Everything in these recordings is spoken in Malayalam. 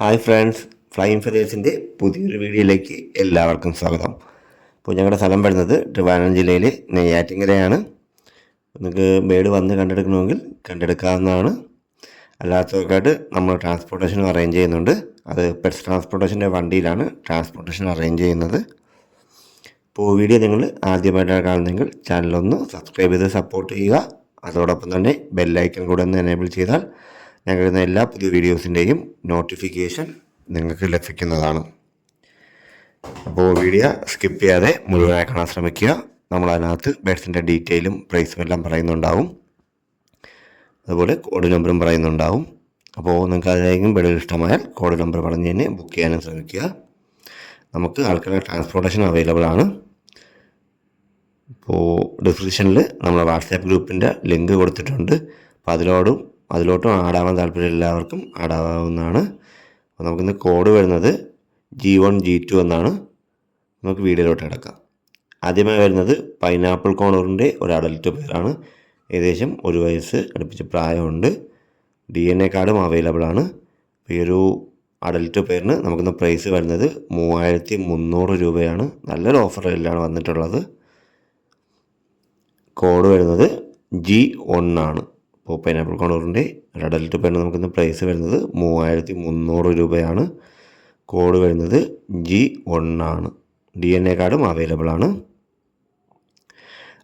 ഹായ് ഫ്രണ്ട്സ്, ഫ്ലൈയിങ് ഫെതേഴ്സിൻ്റെ പുതിയൊരു വീഡിയോയിലേക്ക് എല്ലാവർക്കും സ്വാഗതം. അപ്പോൾ ഞങ്ങളുടെ സ്ഥലം വരുന്നത് ട്രിവാൻഡ്രം ജില്ലയിൽ നെയ്യാറ്റിൻകരയാണ്. നിങ്ങൾക്ക് ബേഡ് വന്ന് കണ്ടെടുക്കണമെങ്കിൽ കണ്ടെടുക്കാവുന്നതാണ്. അല്ലാത്തവർക്കായിട്ട് നമ്മൾ ട്രാൻസ്പോർട്ടേഷൻ അറേഞ്ച് ചെയ്യുന്നുണ്ട്. അത് പെറ്റ്സ് ട്രാൻസ്പോർട്ടേഷൻ്റെ വണ്ടിയിലാണ് ട്രാൻസ്പോർട്ടേഷൻ അറേഞ്ച് ചെയ്യുന്നത്. ഇപ്പോൾ വീഡിയോ നിങ്ങൾ ആദ്യമായിട്ടാണ് കാണുന്നതെങ്കിൽ ചാനലൊന്ന് സബ്സ്ക്രൈബ് ചെയ്ത് സപ്പോർട്ട് ചെയ്യുക. അതോടൊപ്പം തന്നെ ബെല്ലൈക്കൺ കൂടെ ഒന്ന് എനേബിൾ ചെയ്താൽ ഞങ്ങളുടെ എല്ലാ പുതിയ വീഡിയോസിൻ്റെയും നോട്ടിഫിക്കേഷൻ നിങ്ങൾക്ക് ലഭിക്കുന്നതാണ്. അപ്പോൾ വീഡിയോ സ്കിപ്പ് ചെയ്യാതെ മുഴുവനായി കാണാൻ ശ്രമിക്കുക. നമ്മളതിനകത്ത് ബേഡ്സിൻ്റെ ഡീറ്റെയിലും പ്രൈസും എല്ലാം പറയുന്നുണ്ടാവും. അതുപോലെ കോഡ് നമ്പറും പറയുന്നുണ്ടാവും. അപ്പോൾ നിങ്ങൾക്ക് അതിലേക്കും ബേഡുകൾ ഇഷ്ടമായാൽ കോഡ് നമ്പർ പറഞ്ഞ് തന്നെ ബുക്ക് ചെയ്യാനും ശ്രമിക്കുക. നമുക്ക് ആൾക്കാരുടെ ട്രാൻസ്പോർട്ടേഷൻ അവൈലബിൾ ആണ്. ഇപ്പോൾ ഡിസ്ക്രിപ്ഷനിൽ നമ്മുടെ വാട്സാപ്പ് ഗ്രൂപ്പിൻ്റെ ലിങ്ക് കൊടുത്തിട്ടുണ്ട്. അപ്പോൾ അതിലോട്ടും ആഡാവാൻ താല്പര്യം എല്ലാവർക്കും ആഡാവാവുന്നതാണ്. അപ്പോൾ നമുക്കിന്ന് കോഡ് വരുന്നത് G1 G2 എന്നാണ്. നമുക്ക് വീഡിയോയിലോട്ട് കിടക്കാം. ആദ്യമായി വരുന്നത് പൈനാപ്പിൾ കോണറിൻ്റെ ഒരു അഡൽട്ട് പേരാണ്. ഏകദേശം 1 വയസ്സ് അടുപ്പിച്ച് പ്രായമുണ്ട്. DNA കാർഡും അവൈലബിൾ ആണ്. ഈ ഒരു അഡൽട്ട് പേരിന് നമുക്കിന്ന് പ്രൈസ് വരുന്നത് 3300 രൂപയാണ്. നല്ലൊരു ഓഫറിലാണ് വന്നിട്ടുള്ളത്. കോഡ് വരുന്നത് G1 ആണ്. അപ്പോൾ പൈനാപ്പിൾ കോണറിൻ്റെ ഒരു അഡൽട്ട് പേരിന് നമുക്കിന്ന് പ്രൈസ് വരുന്നത് 3300 രൂപയാണ്. കോഡ് വരുന്നത് G1 ആണ്. DNA കാർഡും അവൈലബിൾ ആണ്.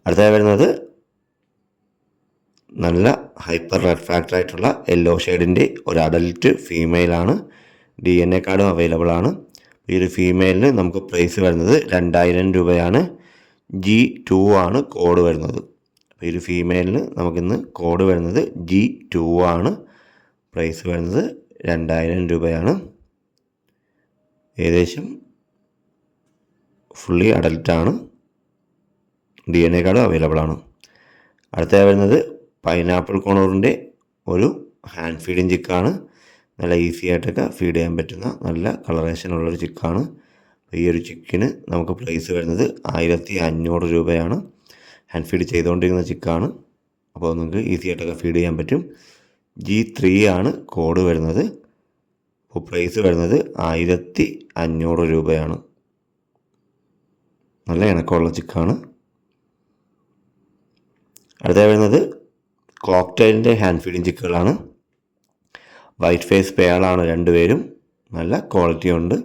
അടുത്തതായി വരുന്നത് നല്ല ഹൈപ്പർ റെഡ് ഫാക്ടർ ആയിട്ടുള്ള യെല്ലോ ഷെയ്ഡിൻ്റെ ഒരു അഡൽട്ട് ഫീമെയിലാണ്. DNA കാർഡും അവൈലബിൾ ആണ്. ഈ ഒരു ഫീമെയിലിന് നമുക്ക് പ്രൈസ് വരുന്നത് 2000 രൂപയാണ്. G2 ആണ് കോഡ് വരുന്നത്. അപ്പോൾ ഈ ഒരു ഫീമെയിലിന് നമുക്കിന്ന് കോഡ് വരുന്നത് G2 ആണ്. പ്രൈസ് വരുന്നത് 2000 രൂപയാണ്. ഏകദേശം ഫുള്ളി അഡൽട്ടാണ്. DNA കാർഡ് അവൈലബിൾ ആണ്. അടുത്തതായി വരുന്നത് പൈനാപ്പിൾ കോണറിൻ്റെ ഒരു ഹാൻഡ് ഫീഡിങ് ചിക്കാണ്. നല്ല ഈസി ആയിട്ടൊക്കെ ഫീഡ് ചെയ്യാൻ പറ്റുന്ന നല്ല കളറേഷനുള്ളൊരു ചിക്കാണ്. ഈ ഒരു ചിക്കിന് നമുക്ക് പ്രൈസ് വരുന്നത് 1500 രൂപയാണ്. ഹാൻഡ് ഫീഡ് ചെയ്തുകൊണ്ടിരിക്കുന്ന ചിക്കാണ്. അപ്പോൾ നിങ്ങൾക്ക് ഈസി ആയിട്ടൊക്കെ ഫീഡ് ചെയ്യാൻ പറ്റും. G3 ആണ് കോഡ് വരുന്നത്. അപ്പോൾ പ്രൈസ് വരുന്നത് 1500 രൂപയാണ്. നല്ല ഇണക്കമുള്ള ചിക്കാണ്. അടുത്തതായി വരുന്നത് കോക്ടെയിലിൻ്റെ ഹാൻഡ് ഫീഡിങ് ചിക്കുകളാണ്. വൈറ്റ് ഫേസ് പേളാണ് രണ്ടുപേരും. നല്ല ക്വാളിറ്റി ഉണ്ട്.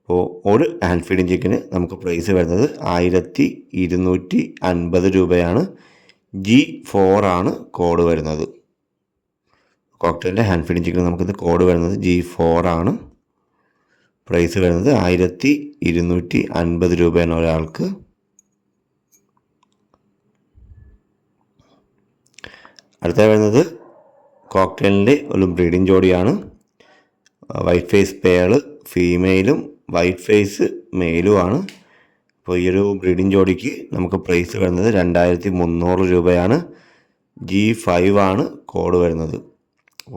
അപ്പോൾ ഒരു ഹാൻഡ് ഫീഡിങ് ചിക്കന് നമുക്ക് പ്രൈസ് വരുന്നത് 1250 രൂപയാണ്. G4 ആണ് കോഡ് വരുന്നത്. കോക്ടെയിലിൻ്റെ ഹാൻഡ് ഫീഡിങ് ചിക്കന് നമുക്കിത് കോഡ് വരുന്നത് G4 ആണ്. പ്രൈസ് വരുന്നത് 1250 രൂപയാണ് ഒരാൾക്ക്. അടുത്ത വരുന്നത് കോക്ടെയിലിൻ്റെ ഒരു ബ്രീഡിംഗ് ജോഡിയാണ്. വൈറ്റ് ഫേസ് പേള് ഫീമെയിലും വൈറ്റ് ഫേസ് മെയിലുമാണ്. അപ്പോൾ ഈ ഒരു ബ്രീഡിംഗ് ജോഡിക്ക് നമുക്ക് പ്രൈസ് വരുന്നത് 2300 രൂപയാണ്. G5 ആണ് കോഡ് വരുന്നത്.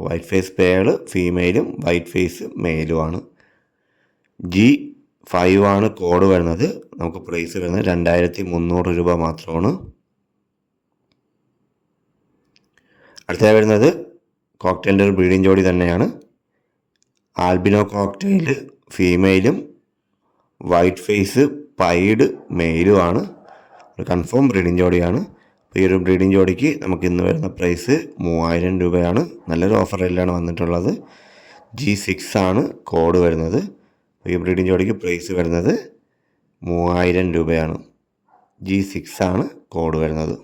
വൈറ്റ് ഫേസ് പേള് ഫീമെയിലും വൈറ്റ് ഫേസ് മെയിലുമാണ്. G5 ആണ് കോഡ് വരുന്നത്. നമുക്ക് പ്രൈസ് വരുന്നത് 2300 രൂപ മാത്രമാണ്. അടുത്തതായി വരുന്നത് കോക്ടെയിലിൻ്റെ ഒരു ബ്രീഡിംഗ് ജോഡി തന്നെയാണ്. ആൽബിനോ കോക്ടെയിൽ ഫീമെയിലും വൈറ്റ് ഫേസ് പൈഡ് മെയിലുമാണ്. ഒരു കൺഫേം ബ്രീഡിംഗ് ജോഡിയാണ്. അപ്പോൾ ഈ ഒരു ബ്രീഡിംഗ് ജോഡിക്ക് നമുക്ക് ഇന്ന് വരുന്ന പ്രൈസ് 3000 രൂപയാണ്. നല്ലൊരു ഓഫറിലാണ് വന്നിട്ടുള്ളത്. G6 ആണ് കോഡ് വരുന്നത്. ഈ ബ്രീഡിംഗ് ജോഡിക്ക് പ്രൈസ് വരുന്നത് 3000 രൂപയാണ്. G6 ആണ് കോഡ് വരുന്നത്.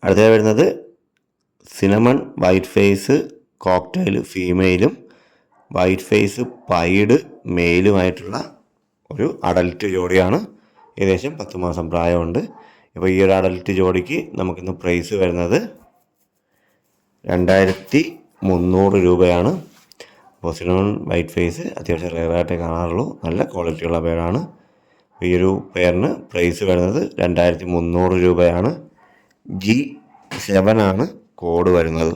അടുത്തതായി വരുന്നത് സിനമൺ വൈറ്റ് ഫേസ് കോക്ടെയിൽ ഫീമെയിലും വൈറ്റ് ഫേസ് പൈഡ് മെയിലുമായിട്ടുള്ള ഒരു അഡൽട്ട് ജോഡിയാണ്. ഏകദേശം 10 മാസം പ്രായമുണ്ട്. ഇപ്പോൾ ഈ ഒരു അഡൽട്ട് ജോഡിക്ക് നമുക്കിന്ന് പ്രൈസ് വരുന്നത് 2300 രൂപയാണ്. അപ്പോൾ സിനമൺ വൈറ്റ് ഫേസ് അത്യാവശ്യം റെയറായിട്ടേ കാണാറുള്ളൂ. നല്ല ക്വാളിറ്റിയുള്ള പേരാണ്. ഈ ഒരു പേരിന് പ്രൈസ് വരുന്നത് 2300 രൂപയാണ്. G7 ആണ് കോഡ് വരുന്നത്.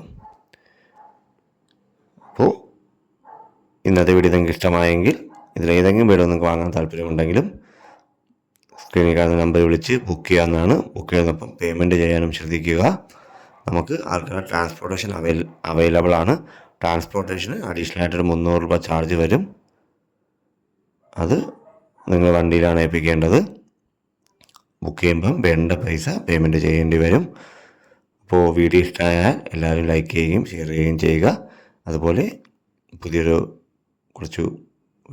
അപ്പോൾ ഇന്നത്തെ വീഡിയോ നിങ്ങൾക്ക് ഇഷ്ടമായെങ്കിൽ ഇതിലേതെങ്കിലും വീഡിയോ നിങ്ങൾക്ക് വാങ്ങാൻ താല്പര്യമുണ്ടെങ്കിലും സ്ക്രീനിൽ കാണുന്ന നമ്പർ വിളിച്ച് ബുക്ക് ചെയ്യാവുന്നതാണ്. ബുക്ക് ചെയ്യുന്നപ്പം പേയ്മെൻറ്റ് ചെയ്യാനും ശ്രദ്ധിക്കുക. നമുക്ക് ആൾക്കാരുടെ ട്രാൻസ്പോർട്ടേഷൻ അവൈലബിൾ ആണ്. ട്രാൻസ്പോർട്ടേഷന് അഡീഷണൽ ആയിട്ടൊരു 300 രൂപ ചാർജ് വരും. അത് നിങ്ങൾ വണ്ടിയിലാണ് ഏൽപ്പിക്കേണ്ടത്. ബുക്ക് ചെയ്യുമ്പം വേണ്ട പൈസ പേയ്മെൻറ്റ് ചെയ്യേണ്ടി വരും. അപ്പോൾ വീഡിയോ ഇഷ്ടമായാൽ എല്ലാവരും ലൈക്ക് ചെയ്യുകയും ഷെയർ ചെയ്യുകയും ചെയ്യുക. അതുപോലെ പുതിയൊരു കുറച്ച്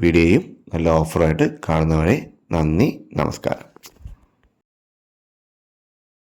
വീഡിയോയും നല്ല ഓഫറായിട്ട് കാണുന്നവരെ നന്ദി, നമസ്കാരം.